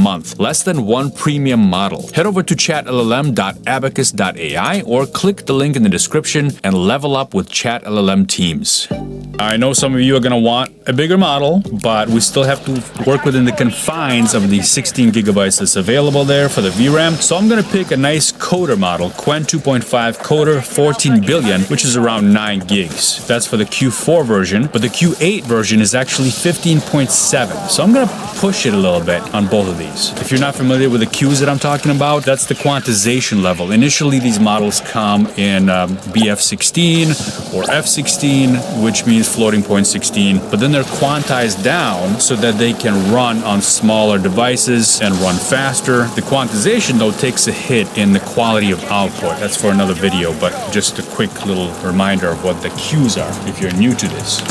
month. Less than one premium model. Head over to chatllm.abacus.ai or click the link in the description and level up with ChatLLM Teams. I know some of you are going to want a bigger model, but we still have to work within the confines of the 16 gigabytes that's available there for the VRAM. So I'm going to pick a nice coder model, Qwen 2.5 coder 14 billion, which is around 9 gigs. That's for the Q4 version, but the Q8 version is actually 15.7. So I'm going to push it a little bit on both of these. If you're not familiar with the Qs that I'm talking about, that's the quantization level. Initially, these models come in BF16 or F16, which means floating point 16, but then they're quantized down so that they can run on smaller devices and run faster. The quantization, though, takes a hit in the quality of output. That's for another video, but just a quick little reminder of what the Qs are if you're new to this.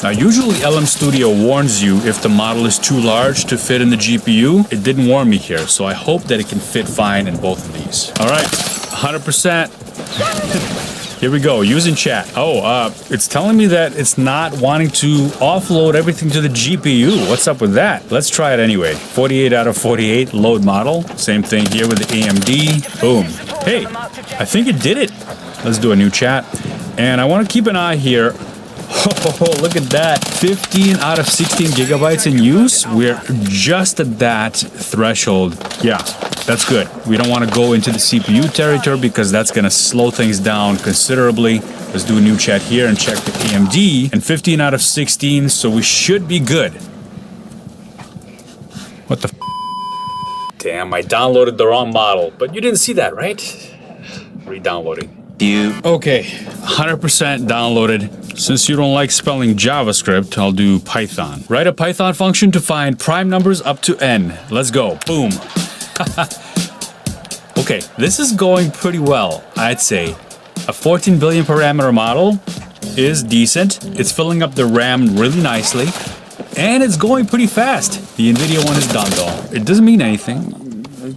Now, usually LM Studio warns you if the model is too large to fit in the GPU. It didn't warn me here, so I hope that it can fit fine in both of these. All right, 100%. Here we go, using chat. It's telling me that it's not wanting to offload everything to the GPU. What's up with that? Let's try it anyway. 48 out of 48 load model. Same thing here with the AMD. Boom. Hey, I think it did it. Let's do a new chat. And I want to keep an eye here. Oh, look at that. 15 out of 16 gigabytes in use. We're just at that threshold. Yeah, that's good. We don't want to go into the CPU territory because that's going to slow things down considerably. Let's do a new chat here and check the AMD. And 15 out of 16, so we should be good. What the f? Damn, I downloaded the wrong model. But you didn't see that, right? Re-downloading. Okay, 100% downloaded. Since you don't like spelling JavaScript, I'll do Python. Write a Python function to find prime numbers up to n. Let's go. Boom. Okay, this is going pretty well, I'd say. A 14 billion parameter model is decent. It's filling up the RAM really nicely. And it's going pretty fast. The NVIDIA one is done though. It doesn't mean anything.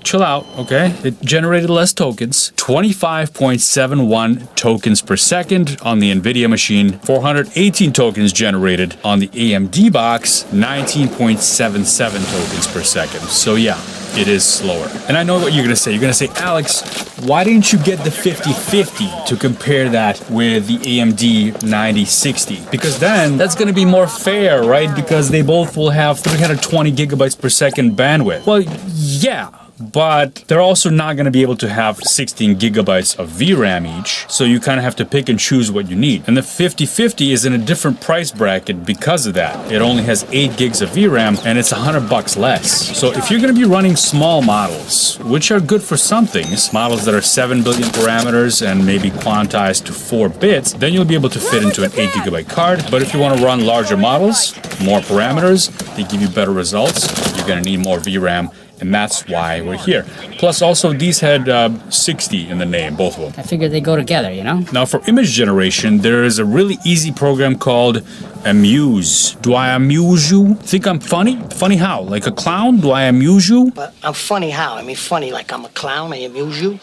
Chill out, okay? It generated less tokens. 25.71 tokens per second on the NVIDIA machine. 418 tokens generated on the AMD box. 19.77 tokens per second. So yeah, it is slower. And I know what you're gonna say. You're gonna say, Alex, why didn't you get the 5050 to compare that with the AMD 9060? Because then that's gonna be more fair, right? Because they both will have 320 gigabytes per second bandwidth. Well, yeah. But they're also not going to be able to have 16 gigabytes of VRAM each, so you kind of have to pick and choose what you need. And the 5050 is in a different price bracket because of that. It only has 8 gigs of VRAM, and it's $100 less. So if you're going to be running small models, which are good for some things, models that are 7 billion parameters and maybe quantized to 4 bits, then you'll be able to fit into an 8 gigabyte card. But if you want to run larger models, more parameters, they give you better results, you're going to need more VRAM. And that's why we're here. Plus, also, these had 60 in the name, both of them. I figured they go together, you know? Now, for image generation, there is a really easy program called Amuse. Do I amuse you? Think I'm funny? Funny how? Like a clown? Do I amuse you? But I'm funny how? I mean, funny like I'm a clown, I amuse you?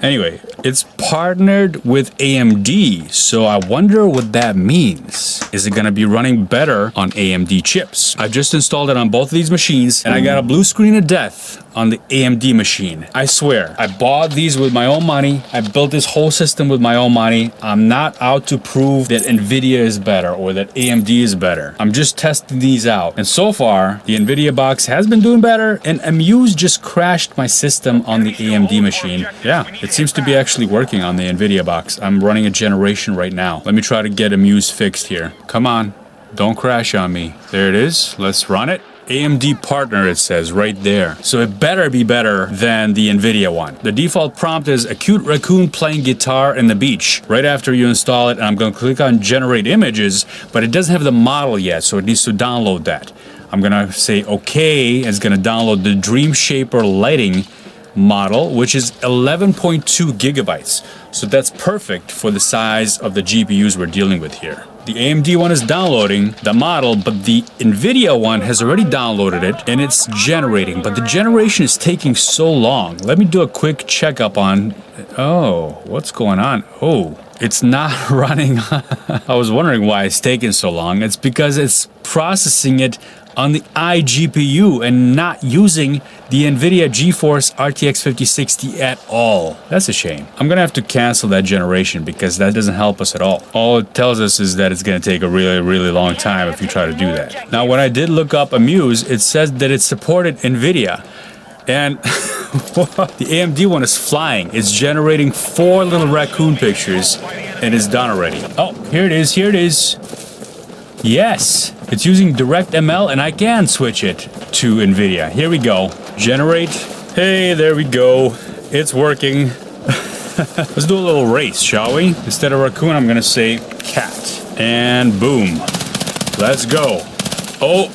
Anyway, it's partnered with AMD, so I wonder what that means. Is it gonna be running better on AMD chips? I just installed it on both of these machines, and I got a blue screen of death on the AMD machine. I swear, I bought these with my own money. I built this whole system with my own money. I'm not out to prove that NVIDIA is better or that AMD is better. I'm just testing these out. And so far, the NVIDIA box has been doing better, and Amuse just crashed my system on the AMD machine. Yeah, it seems to be actually working on the NVIDIA box. I'm running a generation right now. Let me try to get Amuse fixed here. Come on, don't crash on me. There it is. Let's run it. AMD partner, it says right there. So it better be better than the NVIDIA one. The default prompt is a cute raccoon playing guitar in the beach. Right after you install it, and I'm going to click on generate images, but it doesn't have the model yet, so it needs to download that. I'm going to say okay. It's going to download the Dream Shaper lighting model, which is 11.2 gigabytes. So that's perfect for the size of the GPUs we're dealing with here. The AMD one is downloading the model, but the NVIDIA one has already downloaded it and it's generating, but the generation is taking so long. Let me do a quick checkup on, oh, what's going on? Oh, it's not running. I was wondering why it's taking so long. It's because it's processing it on the iGPU and not using the NVIDIA GeForce RTX 5060 at all. That's a shame. I'm gonna have to cancel that generation because that doesn't help us at all. All it tells us is that it's gonna take a really, really long time if you try to do that. Now, when I did look up Amuse, it says that it supported NVIDIA. And the AMD one is flying. It's generating 4 little raccoon pictures and it's done already. Oh, here it is, here it is. Yes, it's using DirectML and I can switch it to NVIDIA. Here we go. Generate. Hey, there we go. It's working. Let's do a little race, shall we? Instead of raccoon, I'm gonna say cat. And boom. Let's go. Oh,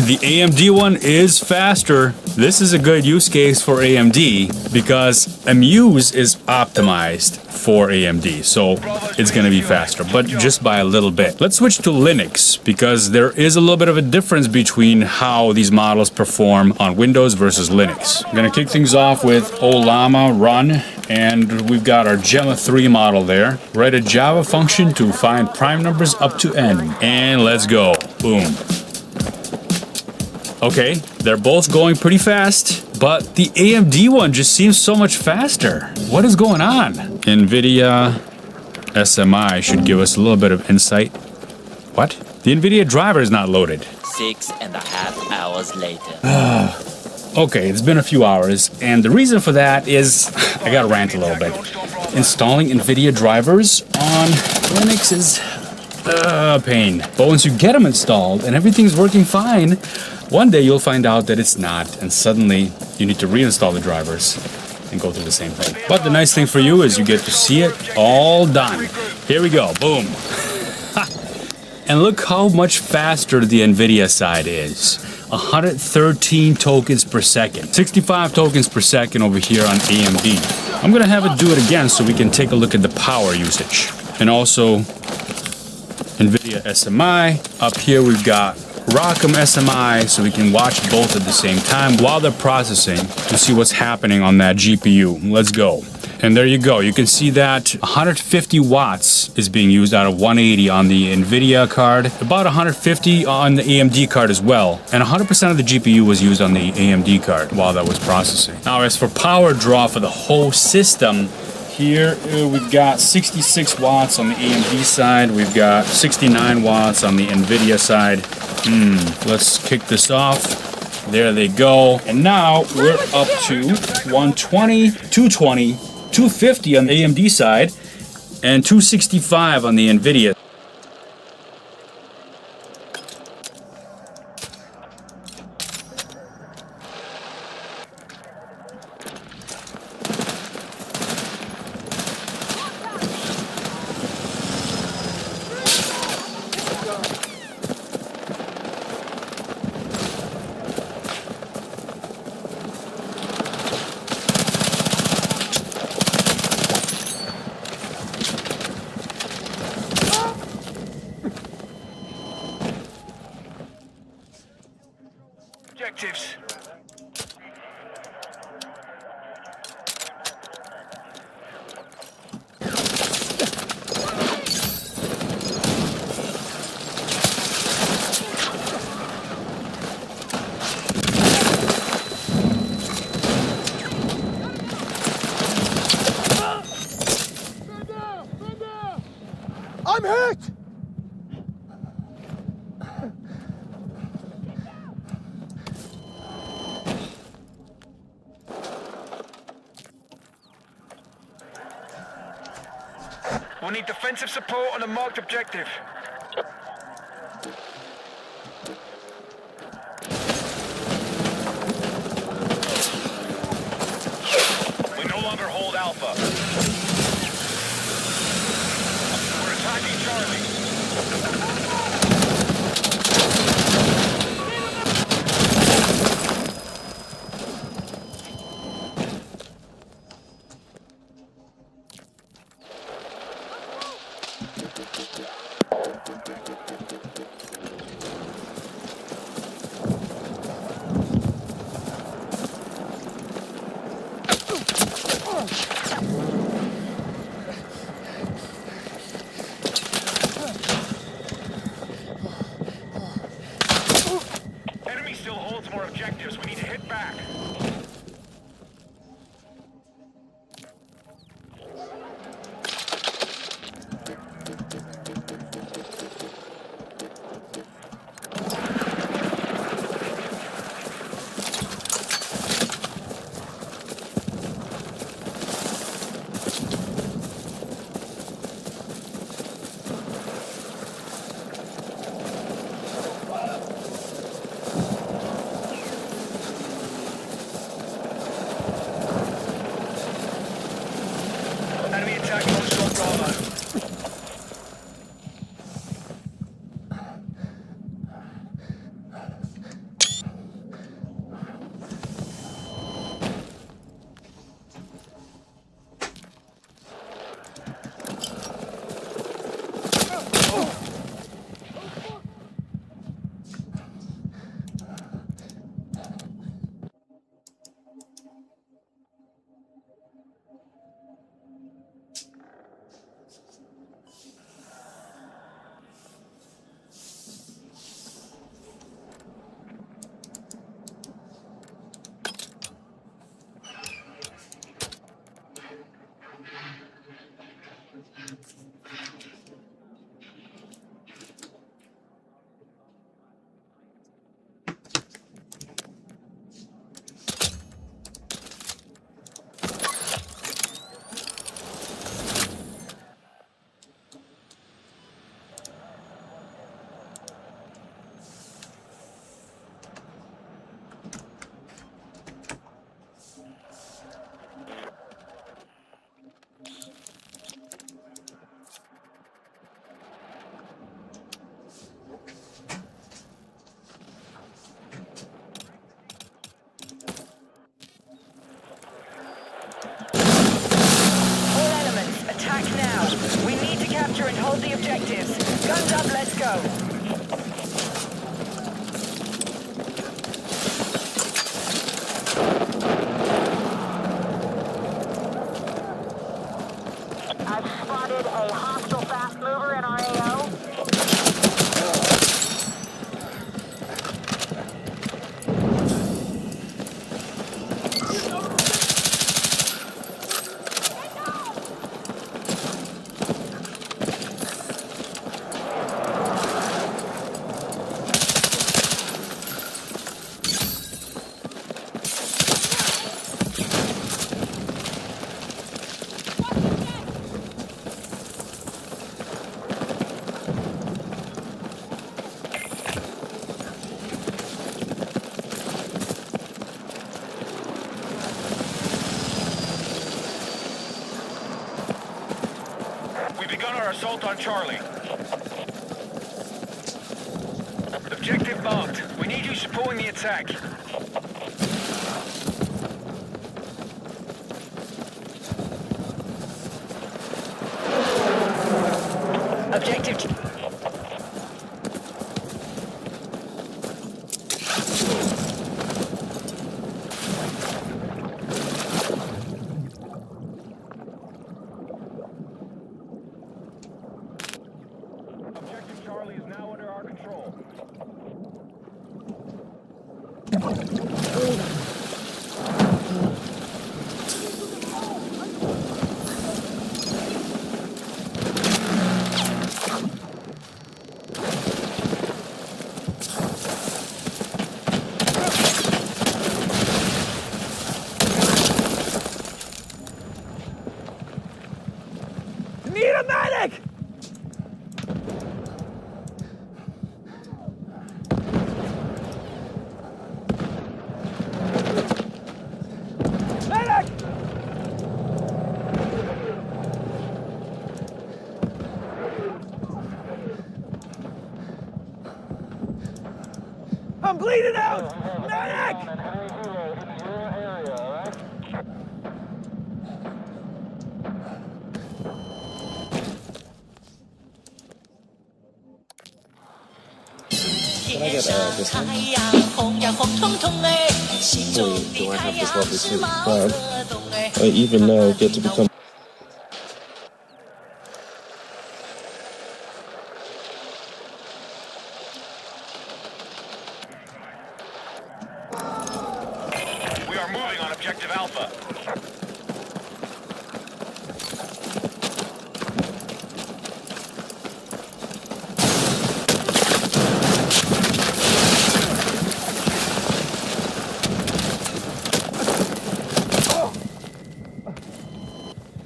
the AMD one is faster. This is a good use case for AMD because Amuse is optimized for AMD, so it's going to be faster, but just by a little bit. Let's switch to Linux because there is a little bit of a difference between how these models perform on Windows versus Linux. I'm going to kick things off with Ollama run, and we've got our Gemma 3 model there. Write a Java function to find prime numbers up to n, and let's go. Boom. Okay, they're both going pretty fast, but the AMD one just seems so much faster. What is going on? NVIDIA SMI should give us a little bit of insight. What? The NVIDIA driver is not loaded. 6.5 hours later. Okay, it's been a few hours, and the reason for that is, I gotta rant a little bit. Installing NVIDIA drivers on Linux is a pain. But once you get them installed and everything's working fine, one day you'll find out that it's not, and suddenly you need to reinstall the drivers and go through the same thing. But the nice thing for you is you get to see it all done. Here we go, boom. And look how much faster the NVIDIA side is. 113 tokens per second. 65 tokens per second over here on AMD. I'm gonna have it do it again so we can take a look at the power usage. And also, NVIDIA SMI. Up here we've got ROCm SMI, so we can watch both at the same time while they're processing to see what's happening on that GPU. Let's go. And there you go. You can see that 150 watts is being used out of 180 on the NVIDIA card, about 150 on the AMD card as well, and 100% of the GPU was used on the AMD card while that was processing. Now, as for power draw for the whole system, here we've got 66 watts on the AMD side, we've got 69 watts on the NVIDIA side. Let's kick this off. There they go. And now we're up to 120, 220, 250 on the AMD side, and 265 on the NVIDIA. Objectives. I'm hurt! We'll need defensive support on a marked objective. We no longer hold Alpha. We're attacking Charlie. Baltimore objectives. We need to hit back. Enemy attack on Strong Bravo. Capture and hold the objectives. Guns up, let's go. I've spotted a hostile fast mover in our AO. We've begun our assault on Charlie. Objective marked. We need you supporting the attack. Objective. Objective Charlie is now under our control. Need a medic! Medic! I'm bleeding out! Medic! Can I get this one? Do I have this level too? I even now get to become are moving on objective Alpha.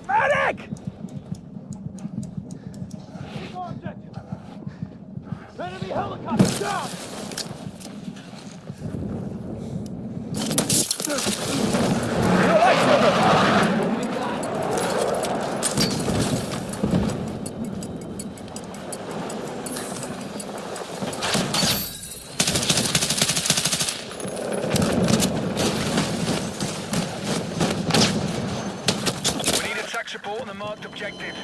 Medic! Enemy helicopter down! We need attack support on the marked objective.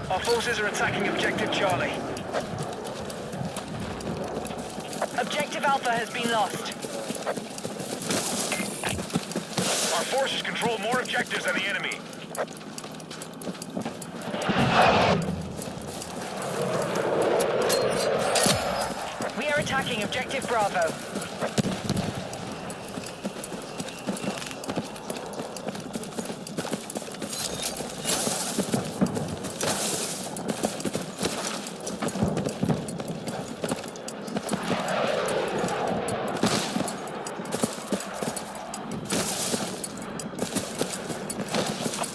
Our forces are attacking objective Charlie. Objective Alpha has been lost. Our forces control more objectives than the enemy. We are attacking Objective Bravo.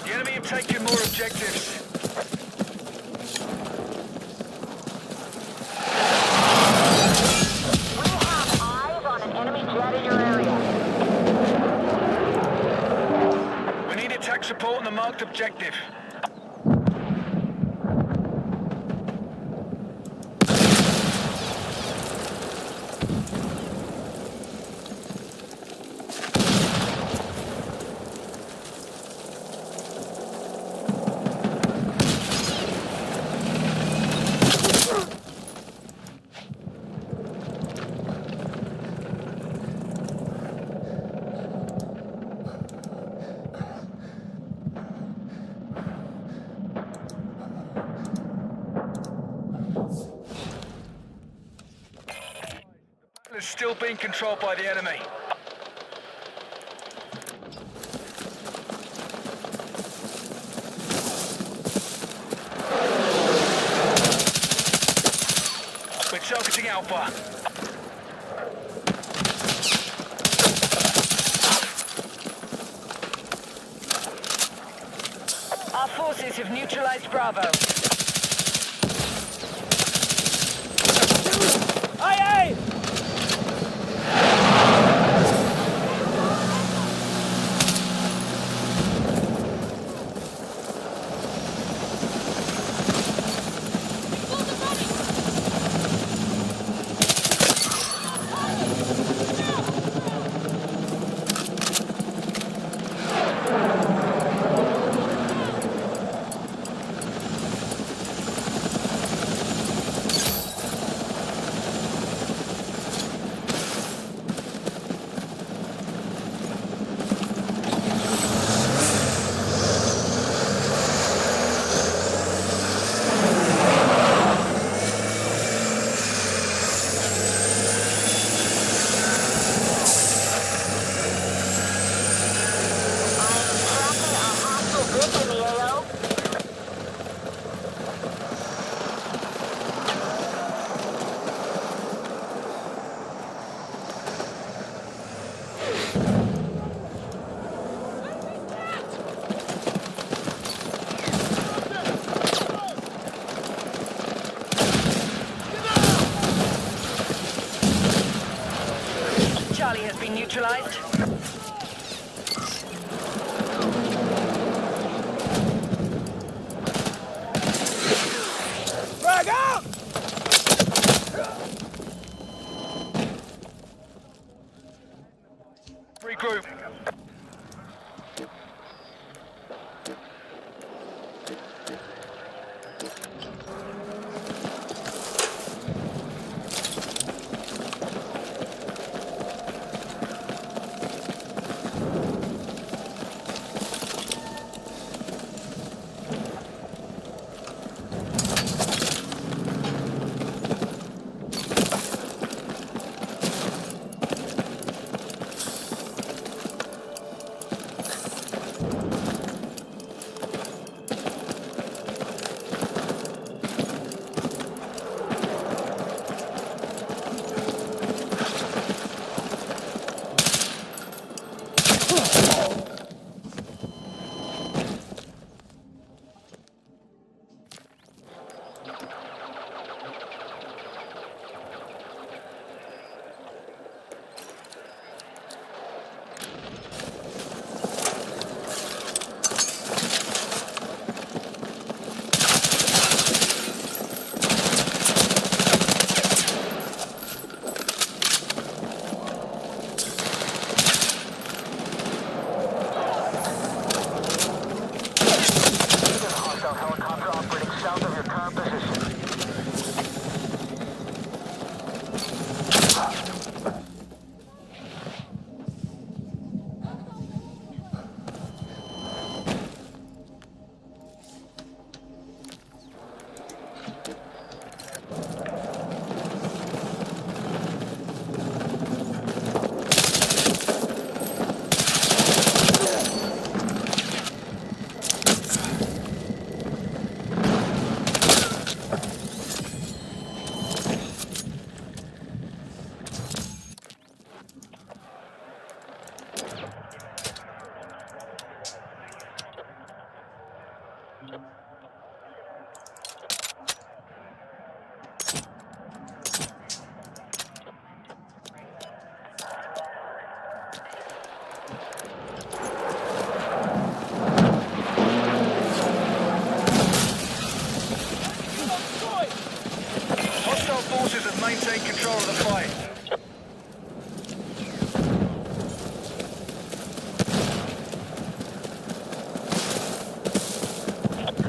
The enemy have taken more objectives. We have eyes on an enemy jet in your area. We need attack support on the marked objective. Is still being controlled by the enemy. We're targeting Alpha. Our forces have neutralized Bravo. Aye, aye! Charlie has been neutralized. Frag out! Regroup. Hostile forces have maintained control of the fight.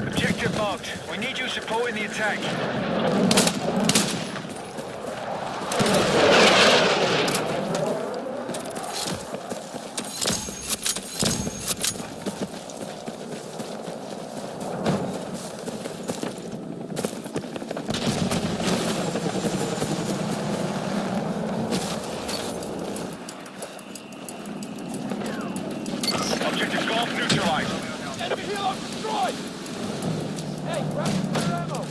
Objective marked. We need you supporting the attack. Objective Golf neutralized. Enemy helo destroyed! Hey, grab some ammo!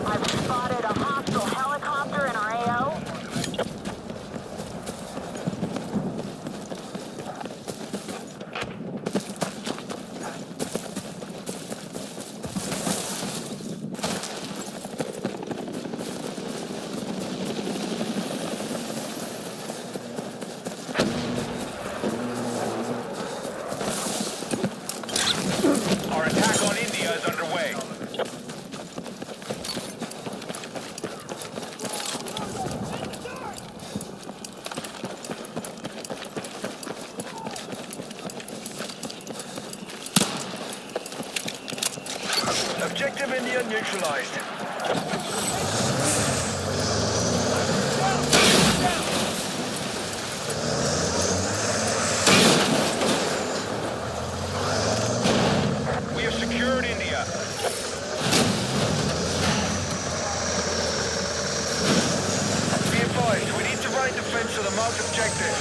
I've spotted a hostile helicopter in our AO. Our attack on India is underway. Objective India neutralized. We have secured India. Be advised, we need to raid defense of the marked objective.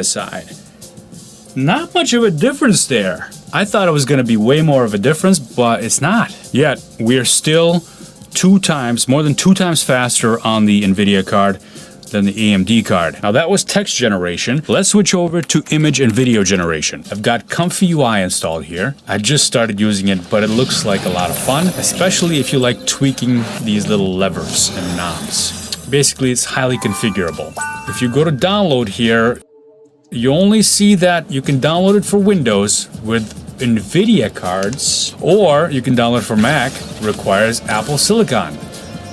side. Not much of a difference there. I thought it was going to be way more of a difference, but it's not. Yet, we're still more than two times faster on the NVIDIA card than the AMD card. Now that was text generation. Let's switch over to image and video generation. I've got Comfy UI installed here. I just started using it, but it looks like a lot of fun, especially if you like tweaking these little levers and knobs. Basically, it's highly configurable. If you go to download here, you only see that you can download it for Windows with NVIDIA cards, or you can download it for Mac, requires Apple Silicon.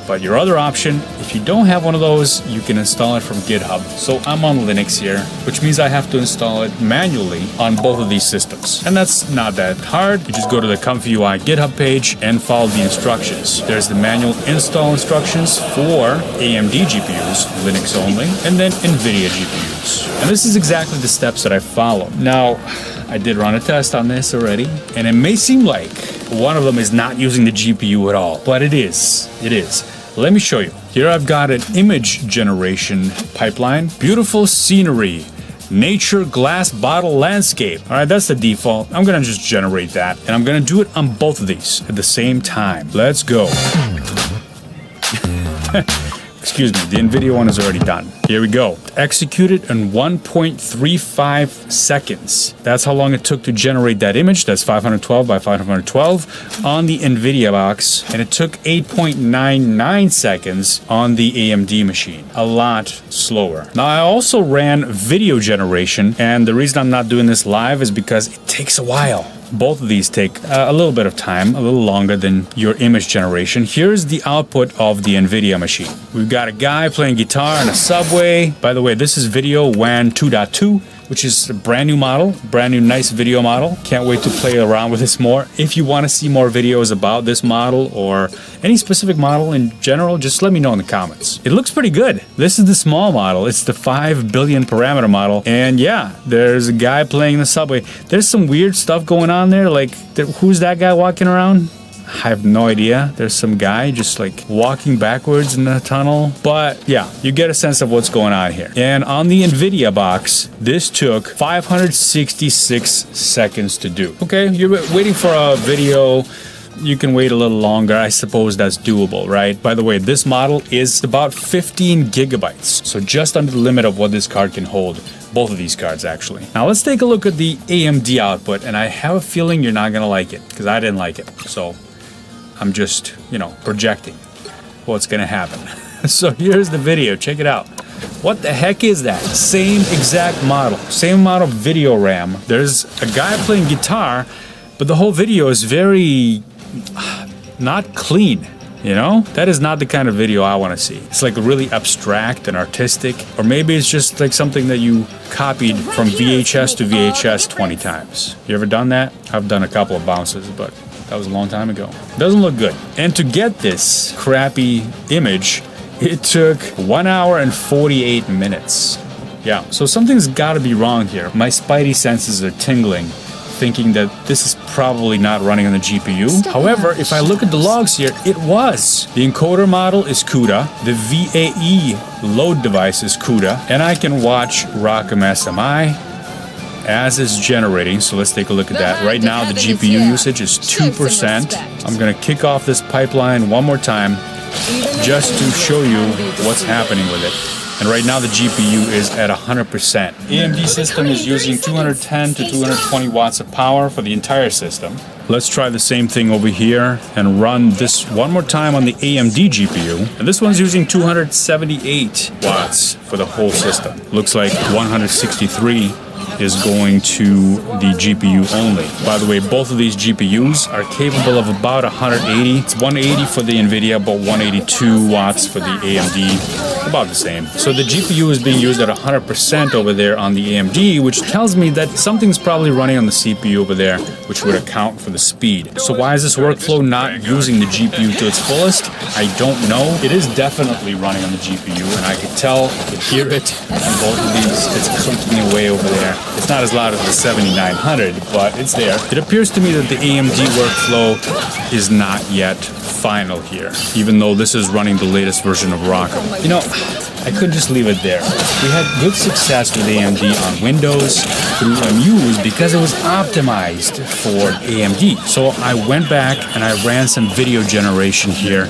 But your other option, if you don't have one of those, you can install it from GitHub. So I'm on Linux here, which means I have to install it manually on both of these systems. And that's not that hard. You just go to the Comfy UI GitHub page and follow the instructions. There's the manual install instructions for AMD GPUs, Linux only, and then NVIDIA GPUs. And this is exactly the steps that I follow. Now, I did run a test on this already, and it may seem like one of them is not using the GPU at all, but it is. It is. Let me show you. Here I've got an image generation pipeline. Beautiful scenery. Nature glass bottle landscape. All right, that's the default. I'm gonna just generate that, and I'm gonna do it on both of these at the same time. Let's go. Excuse me, the NVIDIA one is already done. Here we go. Executed in 1.35 seconds. That's how long it took to generate that image. That's 512 by 512 on the NVIDIA box. And it took 8.99 seconds on the AMD machine. A lot slower. Now, I also ran video generation, and the reason I'm not doing this live is because it takes a while. Both of these take a little bit of time, a little longer than your image generation. Here's the output of the NVIDIA machine. We've got a guy playing guitar in a subway. By the way, this is Video WAN 2.2, which is a brand new model, brand new nice video model. Can't wait to play around with this more. If you want to see more videos about this model or any specific model in general, just let me know in the comments. It looks pretty good. This is the small model. It's the 5 billion parameter model. And yeah, there's a guy playing in the subway. There's some weird stuff going on there. Like, who's that guy walking around? I have no idea. There's some guy just like walking backwards in the tunnel. But yeah, you get a sense of what's going on here. And on the NVIDIA box, this took 566 seconds to do. Okay, you're waiting for a video. You can wait a little longer. I suppose that's doable, right? By the way, this model is about 15 gigabytes. So just under the limit of what this card can hold. Both of these cards, actually. Now let's take a look at the AMD output. And I have a feeling you're not gonna like it, because I didn't like it. So I'm just, projecting what's gonna happen. So here's the video, check it out. What the heck is that? Same exact model, same amount of video RAM. There's a guy playing guitar, but the whole video is very not clean. That is not the kind of video I want to see. It's like really abstract and artistic, or maybe it's just like something that you copied from VHS to VHS 20 times. You ever done that? I've done a couple of bounces, but that was a long time ago. Doesn't look good. And to get this crappy image, it took 1 hour and 48 minutes. Yeah, so something's got to be wrong here. My spidey senses are tingling, thinking that this is probably not running on the GPU. However, if I look at the logs here, it was. The encoder model is CUDA, the VAE load device is CUDA, and I can watch ROCm SMI as it's generating. So let's take a look at that. Right now, the GPU usage is 2%. I'm gonna kick off this pipeline one more time just to show you what's happening with it. And right now the GPU is at 100%. AMD system is using 210 to 220 watts of power for the entire system. Let's try the same thing over here and run this one more time on the AMD GPU. And this one's using 278 watts for the whole system. Looks like 163 is going to the GPU only. By the way, both of these GPUs are capable of about 180. It's 180 for the NVIDIA, but 182 watts for the AMD. About the same. So the GPU is being used at 100% over there on the AMD, which tells me that something's probably running on the CPU over there, which would account for the speed. So why is this workflow not using the GPU to its fullest? I don't know. It is definitely running on the GPU, and I could tell, I could hear it on both of these. It's clicking away over there. It's not as loud as the 7900, but it's there. It appears to me that the AMD workflow is not yet final here, even though this is running the latest version of Rocco. You know, I couldn't just leave it there. We had good success with AMD on Windows through Amuse because it was optimized for AMD. So I went back and I ran some video generation here,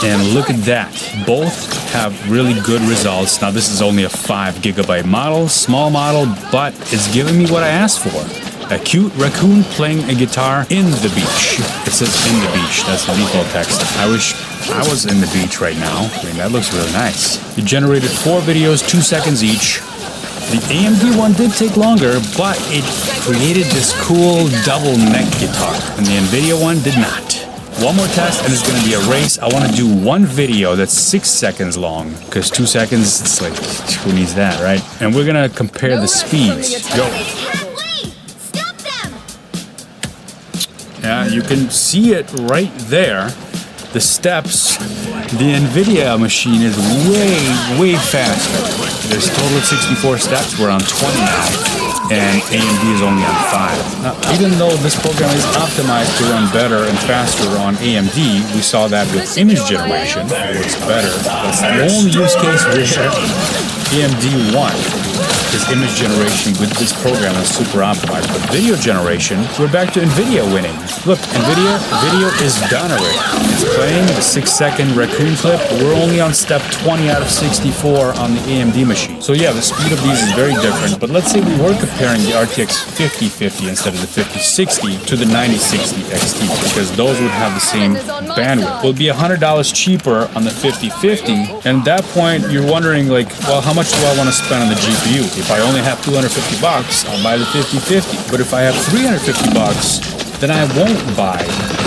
and look at that. Both have really good results. Now this is only a 5 GB model, small model, but it's giving me what I asked for. A cute raccoon playing a guitar in the beach. It says in the beach, that's the default text. I wish I was in the beach right now. I mean, that looks really nice. It generated 4 videos, 2 seconds each. The AMD one did take longer, but it created this cool double neck guitar, and the NVIDIA one did not. One more test and it's gonna be a race. I wanna do one video that's 6 seconds long, because 2 seconds, it's like, who needs that, right? And we're gonna compare the speeds. Go. Stop them! Yeah, you can see it right there. The steps, the NVIDIA machine is way faster. There's a total of 64 steps, we're on 20 now, and AMD is only on 5. Now, even though this program is optimized to run better and faster on AMD, we saw that with image generation, it works better. That's the only use case where AMD won. Is image generation with this program is super optimized. But video generation, we're back to NVIDIA winning. Look, NVIDIA video is done already. It's playing the 6-second raccoon clip. We're only on step 20 out of 64 on the AMD machine. So yeah, the speed of these is very different. But let's say we were comparing the RTX 5050 instead of the 5060 to the 9060 XT, because those would have the same bandwidth. It would be $100 cheaper on the 5050. And at that point, you're wondering like, well, how much do I want to spend on the GPU? If I only have $250, I'll buy the 5050. But if I have $350, then I won't buy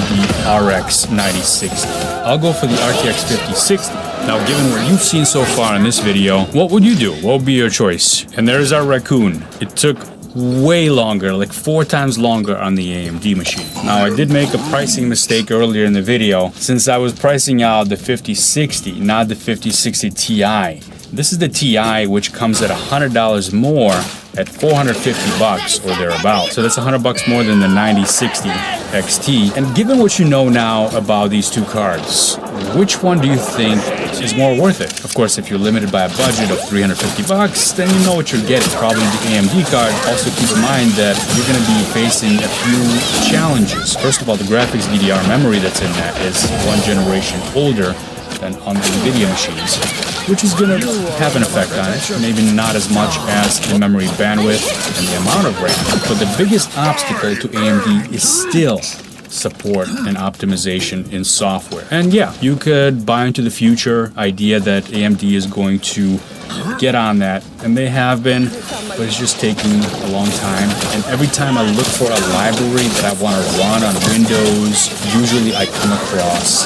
the RX 9060. I'll go for the RTX 5060. Now, given what you've seen so far in this video, what would you do? What would be your choice? And there's our raccoon. It took way longer, like 4 times longer on the AMD machine. Now, I did make a pricing mistake earlier in the video, since I was pricing out the 5060, not the 5060 Ti. This is the Ti, which comes at $100 more at $450 or thereabouts. So that's $100 more than the 9060 XT. And given what you know now about these two cards, which one do you think is more worth it? Of course, if you're limited by a budget of $350, then you know what you're getting. Probably the AMD card. Also keep in mind that you're going to be facing a few challenges. First of all, the graphics DDR memory that's in that is 1 generation older than on the NVIDIA machines, which is going to have an effect on it. Maybe not as much as the memory bandwidth and the amount of RAM, but the biggest obstacle to AMD is still support and optimization in software. And yeah, you could buy into the future idea that AMD is going to get on that, and they have been, but it's just taking a long time. And every time I look for a library that I want to run on Windows, usually I come across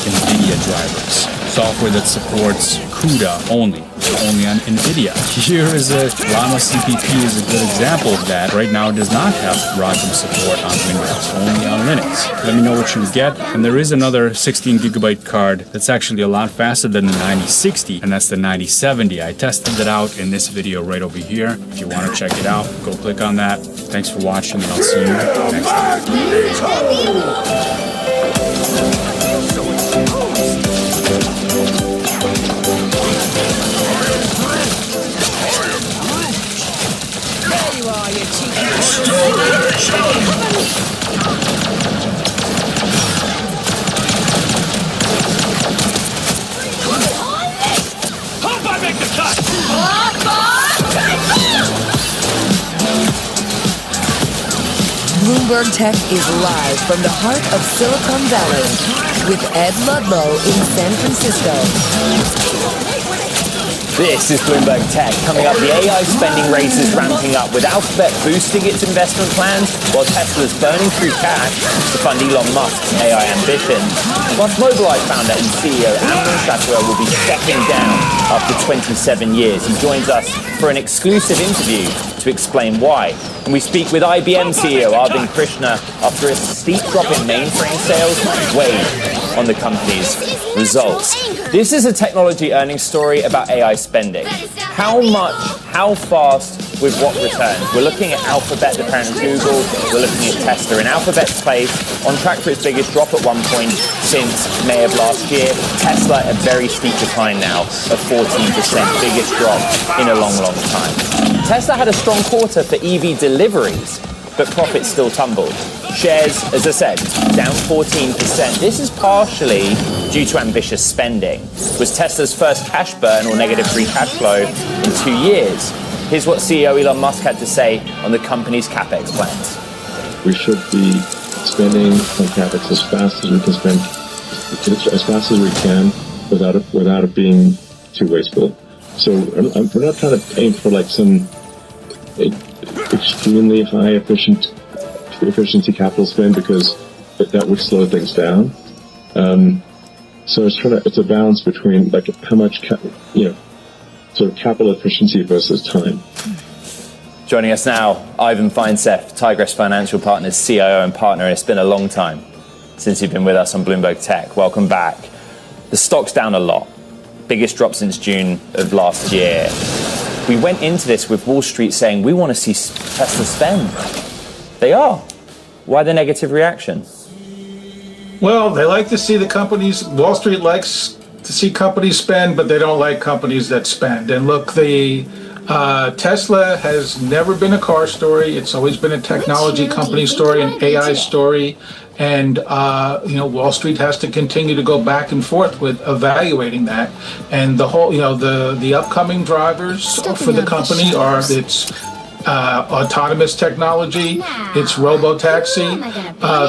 NVIDIA drivers. Software that supports CUDA only on NVIDIA. Here is a Llama CPP is a good example of that. Right now it does not have ROCm support on Windows, only on Linux. Let me know what you get. And there is another 16 gigabyte card that's actually a lot faster than the 9060, and that's the 9070. I tested it out in this video right over here. If you want to check it out, go click on that. Thanks for watching, and I'll see you next time. Hope I make the cut! Bloomberg Tech is live from the heart of Silicon Valley with Ed Ludlow in San Francisco. This is Bloomberg Tech. Coming up, the AI spending race is ramping up, with Alphabet boosting its investment plans, while Tesla's burning through cash to fund Elon Musk's AI ambitions. Plus, Mobileye founder and CEO Amnon Shashua will be stepping down after 27 years. He joins us for an exclusive interview to explain why. And we speak with IBM CEO Arvind Krishna after a steep drop in mainframe sales weighed on the company's results. This is a technology earnings story about AI spending. How much, how fast with what returns. We're looking at Alphabet, the parent of Google. We're looking at Tesla. In Alphabet's place, on track for its biggest drop at one point since May of last year. Tesla, a very steep decline now of 14%, biggest drop in a long, long time. Tesla had a strong quarter for EV deliveries, but profits still tumbled. Shares, as I said, down 14%. This is partially due to ambitious spending. It was Tesla's first cash burn or negative free cash flow in 2 years. Here's what CEO Elon Musk had to say on the company's CapEx plans. We should be spending on CapEx as fast as we can spend, as fast as we can, without it being too wasteful. So we're not trying to aim for like some extremely high efficiency capital spend, because that would slow things down. So it's a balance between like how much sort of capital efficiency versus time. Joining us now, Ivan Feinseth, Tigress Financial Partners CIO and partner. It's been a long time since you've been with us on Bloomberg Tech. Welcome back. The stock's down a lot. Biggest drop since June of last year. We went into this with Wall Street saying we want to see Tesla spend. They are. Why the negative reaction? Well, they like to see the companies, Wall Street likes to see companies spend, but they don't like companies that spend. And look, the Tesla has never been a car story. It's always been a technology company story, an AI story. And, Wall Street has to continue to go back and forth with evaluating that. And the whole, the upcoming drivers for the company are its autonomous technology, its robotaxi,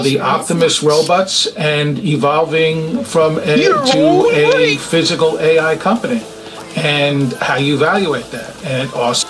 the Optimus robots, and evolving to a physical AI company, and how you evaluate that. And also,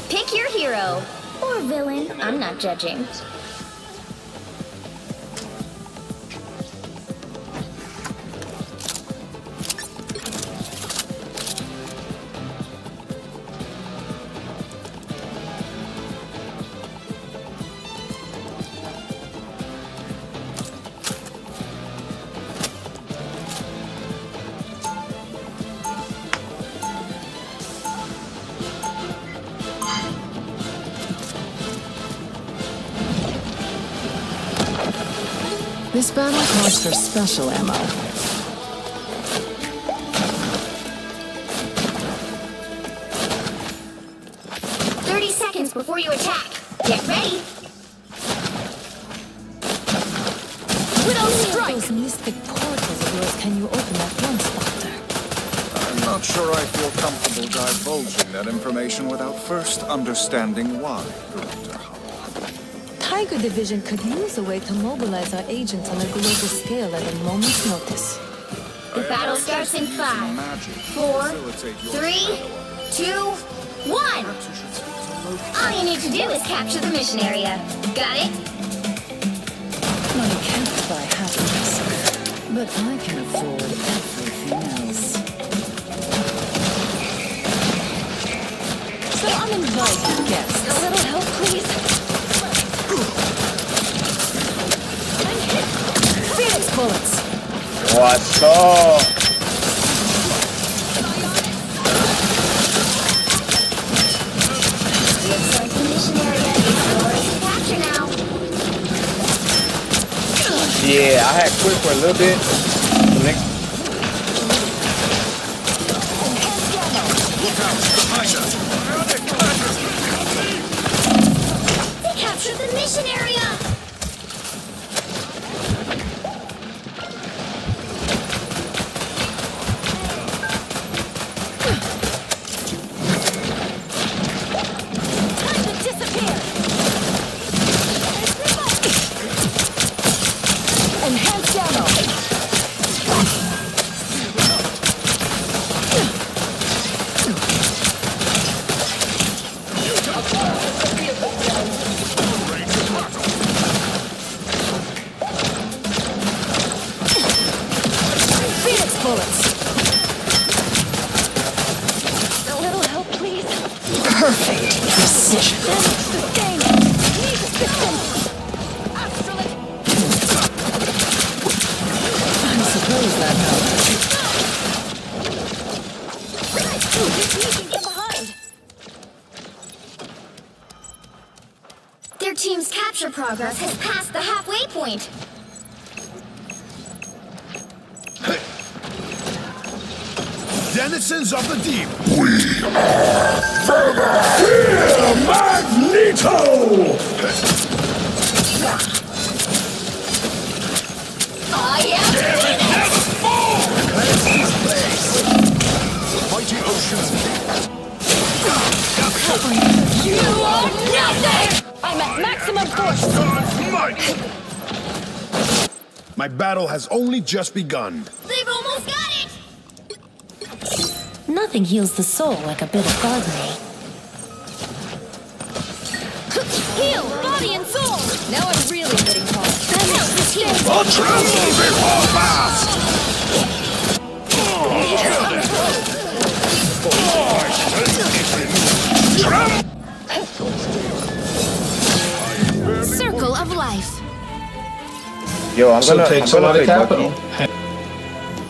Pick your hero. Or villain. I'm not judging. This battle calls for special ammo. 30 seconds before you attack. Get ready. Widow strike. Those mystic portals of yours, can you open at once, Doctor? I'm not sure I feel comfortable divulging that information without first understanding why, Director Hull. Tiger Division could use a way to mobilize our agents on a global scale at a moment's notice. The battle starts in 5, 4, 3, 2, 1. All you need to do is capture the mission area. Got it? Money can't buy happiness, but I can afford everything else. So uninvited guests. A little help, please. Phoenix bullets. What's up? Looks like the mission area is yours to capture now. Yeah, I had quit for a little bit. The next position. I suppose that helps. Their team's capture progress has passed the halfway point. Denizens of the deep. We are Magneto! I am Mighty oceans deep. You are nothing! I'm at maximum force. Might! My battle has only just begun. They've almost got it! Nothing heals the soul like a bit of gardening. Heal, body and soul! Now I'm really getting hot. Help is here! I'll tremble before fast! Circle of life. Yo, I'm So gonna it takes a lot of play capital. Bucky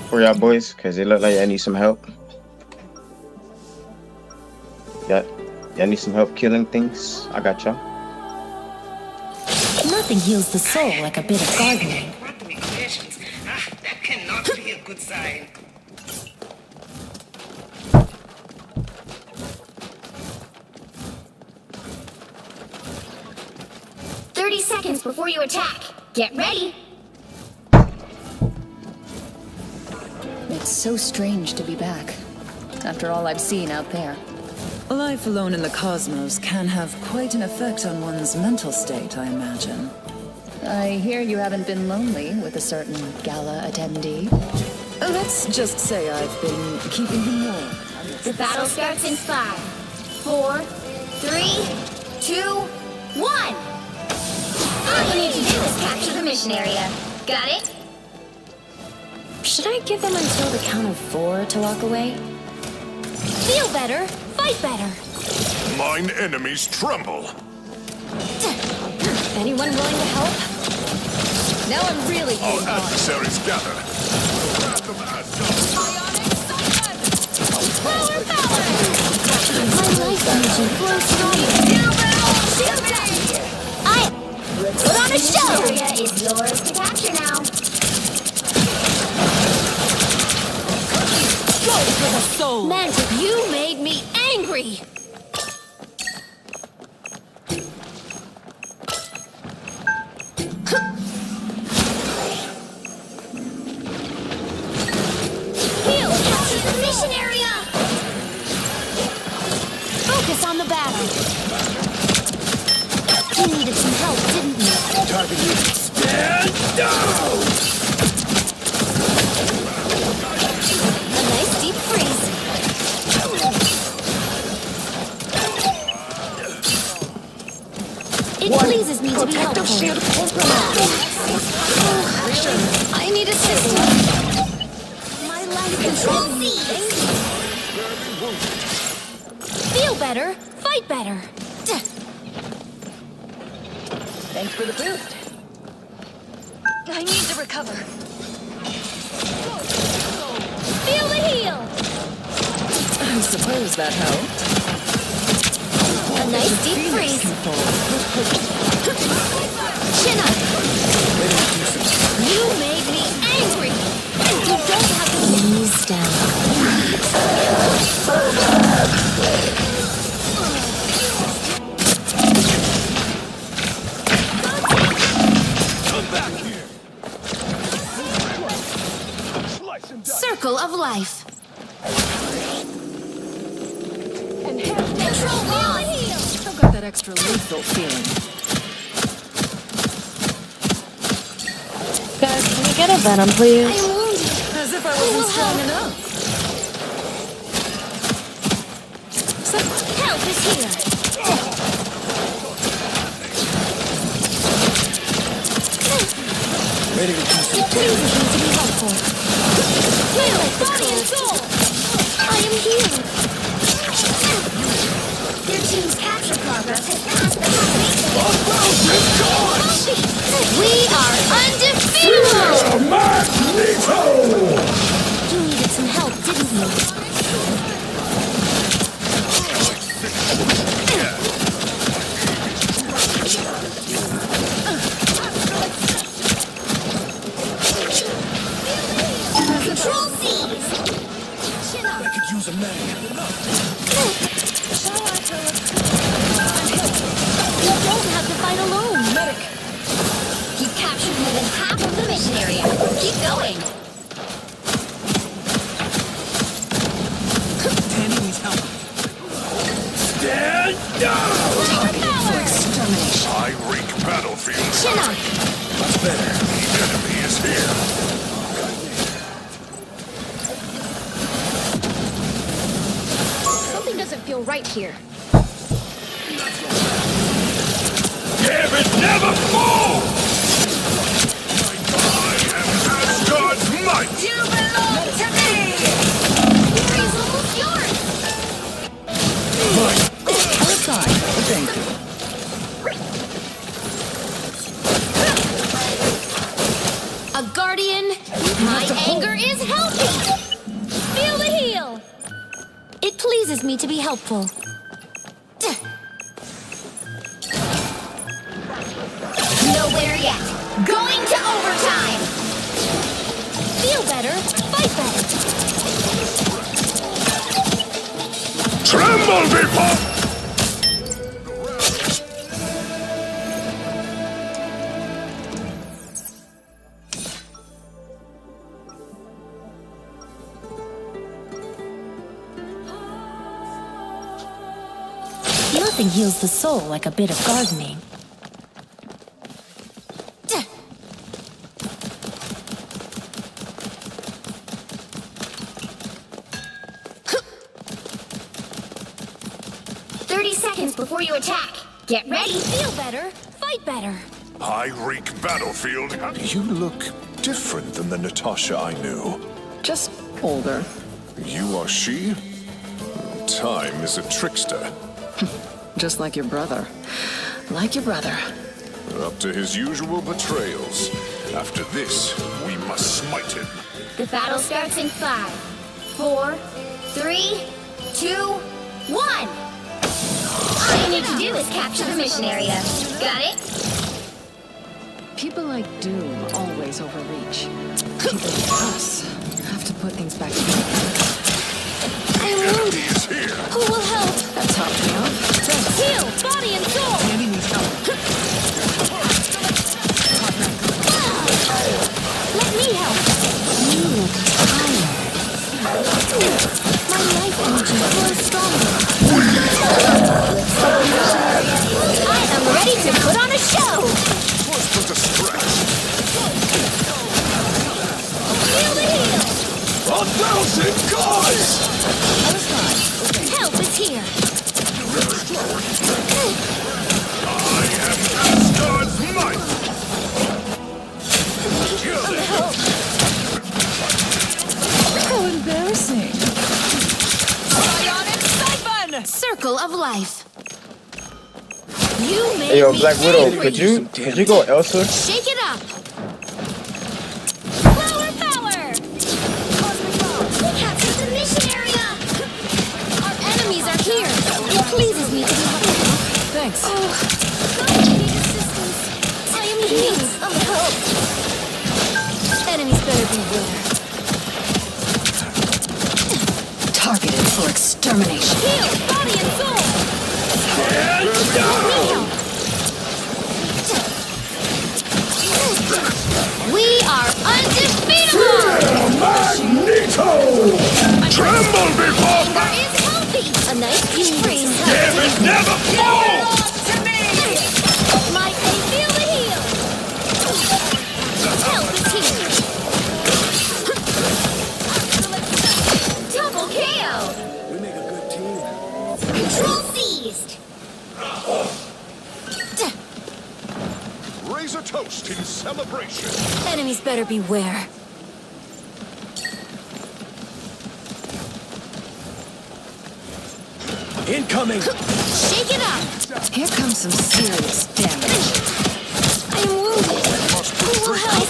for y'all boys, cause it look like I need some help. Yeah, y'all need some help killing things. I got y'all. Nothing heals the soul like a bit of gardening. That cannot be a good sign. Seconds before you attack. Get ready. It's so strange to be back, after all I've seen out there. Life alone in the cosmos can have quite an effect on one's mental state, I imagine. I hear you haven't been lonely with a certain gala attendee. Let's just say I've been keeping him warm. The battle starts in 5, 4, 3, 2, 1. All you need to do is capture the mission area. Got it? Should I give them until the count of 4 to walk away? Feel better, fight better. Mine enemies tremble. Anyone willing to help? Now I'm really Our getting on. adversaries gather. Grab them as Power, power! My life energy flows through you. Put on a show! This area is yours to capture now. Go for the soul! Mantic, you made me angry! Heal! Capture the mission area! Focus on the battle! You needed some help, didn't you? target you. Stand down! A nice deep freeze. It pleases me to be helpful. I need assistance. My life control Feel better, fight better. Thanks for the boost. I need to recover. Feel the heal. I suppose that helped. A nice deep freeze. Chin up. You made me angry. And you don't have to ease down. Circle of life. Control on. I've got that extra lethal feeling. Guys, can we get a Venom, please? I'm wounded. As if I wasn't strong enough. Help is here. Ready to It pleases me to be helpful. Heal, body and soul. I am healed. Their team's capture progress use a medic. You don't have to fight alone. Medic. You've captured more than half of the mission area. Keep going. Tandy needs help. Stand down! Power. I wreak battlefield. Chin up. Much better. The enemy is here. Something doesn't feel right here. Dare it never fall! I am Asgard's might! You belong to me! He's almost yours! Outside. Thank you. A guardian, my anger is helping! Feel the heal! It pleases me to be helpful. Nowhere yet. Going to overtime! Feel better, fight better! Tremble before... Nothing heals the soul like a bit of gardening. 30 seconds before you attack. Get ready. Feel better. Fight better. I wreak battlefield. You look different than the Natasha I knew. Just older. You are she? Time is a trickster. Just like your brother. Like your brother. Up to his usual betrayals. After this, we must smite him. The battle starts in 5, 4, 3, 2, 1. All you need to do is capture the mission area. Got it? People like Doom always overreach. People like us have to put things back together. I'm wounded. Who will help? That's how we know. Heal, body and soul. Tandy needs help. Let me help. You look tired. My life energy grows stronger. I am ready to put on a show. Put a stretch. Feel the heal. 1,000 gods! Help is here. I am Asgard's might! How embarrassing. Circle of life. You made Hey, yo, me Black Widow, angry. could you go Elsa? Shake it up. Flower power. Cosmic ball. We captured the mission area. Our enemies are here. It pleases me to be helpful. Thanks. Oh, I need assistance. I am in need of help. Enemies better beware. Targeted for extermination. Heal, body and soul. Let me help. We are undefeatable! Magneto! Tremble before Anger is healthy! A nice deep freeze. Dare it never fall! To me! Might they feel the heal? Help is here! Double KO! We make a good team. Control seized! Raise a toast in celebration. Enemies better beware. Incoming! Shake it up! Here comes some serious damage. I am wounded. Who will help?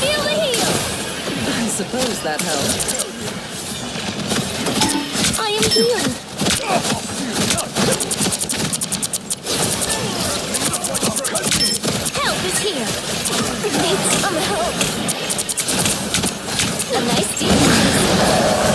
Feel the heal! I suppose that helped. I am healed. Help is here. Need some help. A nice deep freeze.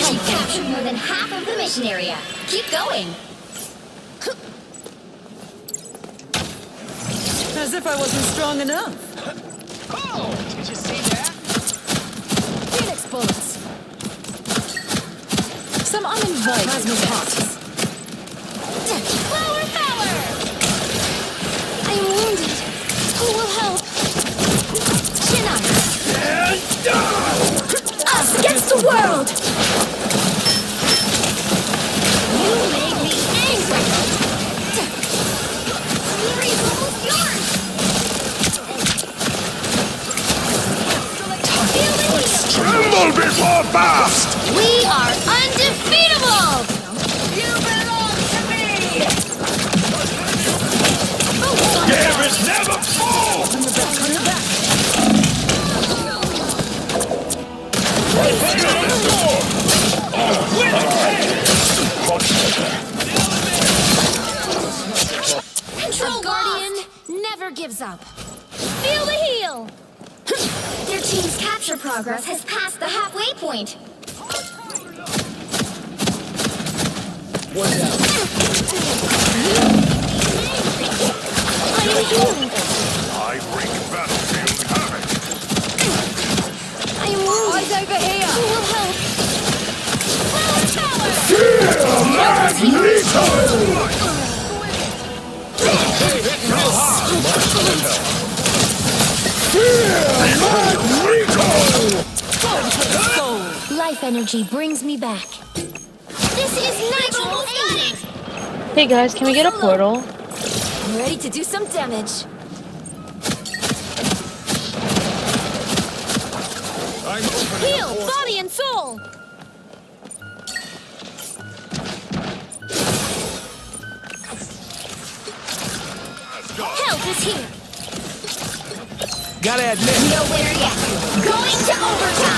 You've captured more than half of the mission area. Keep going. As if I wasn't strong enough. Oh, did you see that? Phoenix bullets. Some uninvited. Plasma's hot. Flower power! I am wounded. Who will help? Chin up. Us against the world! You made me angry! Fury is almost yours! Feel the heat! Tremble before blast! We are undefeatable! You belong to me! There is never fall! Control Guardian never gives up. Feel the heel! Their team's capture progress has passed the halfway point. I am healed. I bring battlefield havoc. I am wounded. Eyes over here. Who will help? Power! Life energy brings me back. This is Nigel 8! Hey guys, can we get a portal? I'm ready to do some damage. Heal, body and soul! Help is here! Gotta admit. Nowhere yet. Going to overtime!